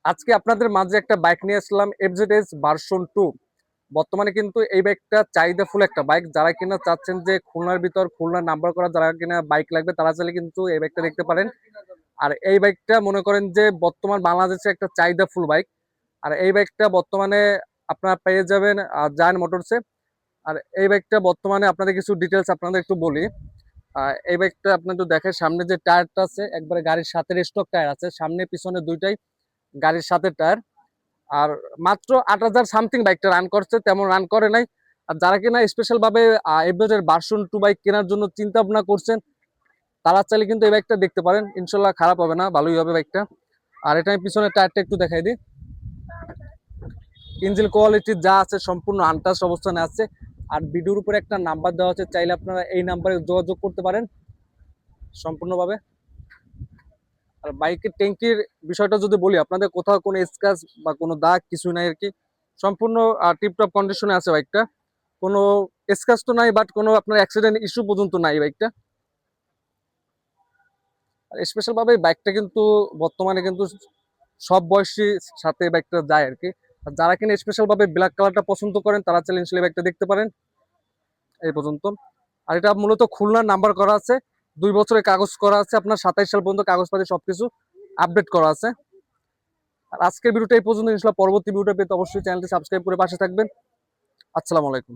আজকে আপনাদের মাঝে একটা বাইক নিয়ে আসলাম, এফজেডএস ভার্সন 2। বর্তমানে কিন্তু এই বাইকটা চাহিদাফুল একটা বাইক। যারা কিনা চাচ্ছেন যে খুলনার ভিতর খুলনার নাম্বার করা যারা কিনা বাইক লাগবে, তারা চাইলে কিন্তু এই বাইকটা দেখতে পারেন। আর এই বাইকটা মনে করেন যে বর্তমান বাংলাদেশে একটা চাহিদাফুল বাইক। আর এই বাইকটা বর্তমানে আপনারা পেয়ে যাবেন জায়ান্ট মোটরসে। আর এই বাইকটা বর্তমানে আপনাদের কিছু ডিটেলস আপনাদের একটু বলি। এই বাইকটা আপনি একটু দেখেন, সামনে যে টায়ারটা আছে একবারে গাড়ির সাথে স্টক টায়ার আছে, সামনে পিছনে দুইটাই গাড়ির সাথে টায়ার। আর মাত্র ৮,০০০ সামথিং বাইকটা রান করছে, তেমন রান করে নাই। আর যারা কিনা স্পেশাল ভাবে এফজেড ভার্সন 2 বাইক কেনার জন্য চিন্তা ভাবনা করছেন, তারা চাইলে কিন্তু এই বাইকটা দেখতে পারেন। ইনশাল্লাহ খারাপ হবে না, ভালোই হবে বাইকটা। আর এটা আমি পিছনে টায়ারটা একটু দেখাই দিই। ইঞ্জিন কোয়ালিটি যা আছে সম্পূর্ণ আনটাচ অবস্থানে আছে। আর ভিডিওর উপরে একটা নাম্বার দেওয়া আছে, চাইলে আপনারা এই নাম্বারে যোগাযোগ করতে পারেন সম্পূর্ণভাবে। আর বাইকের ট্যাঙ্কির বিষয়টা যদি বলি, আপনাদের কোথাও কোনো স্ক্র্যাচ বা কোনো দাগ কিছু নাই আর কি, সম্পূর্ণ টিপটপ কন্ডিশনে আছে বাইকটা। কোনো স্ক্র্যাচ তো নাই, বাট কোনো আপনার অ্যাক্সিডেন্ট ইস্যু পর্যন্ত নাই বাইকটা। আর স্পেশাল ভাবে বাইকটা কিন্তু বর্তমানে কিন্তু সব বয়সী সাথে বাইকটা যায় আর কি। আর যারা কিনা স্পেশাল ভাবে ব্ল্যাক কালারটা পছন্দ করেন, তারা চাইলে ইনশাল্লাহ বাইকটা দেখতে পারেন। এই পর্যন্ত। আর এটা মূলত খুলনার নাম্বার করা আছে, 2 বছরের কাগজ করা আছে, আপনার 27 সাল পর্যন্ত কাগজপাতি সবকিছু আপডেট করা আছে। আর আজকের ভিডিওটা এই পর্যন্ত। ইনশাল্লাহ পরবর্তী ভিডিওটা পেতে অবশ্যই চ্যানেলটি সাবস্ক্রাইব করে পাশে থাকবেন। আসসালামু আলাইকুম।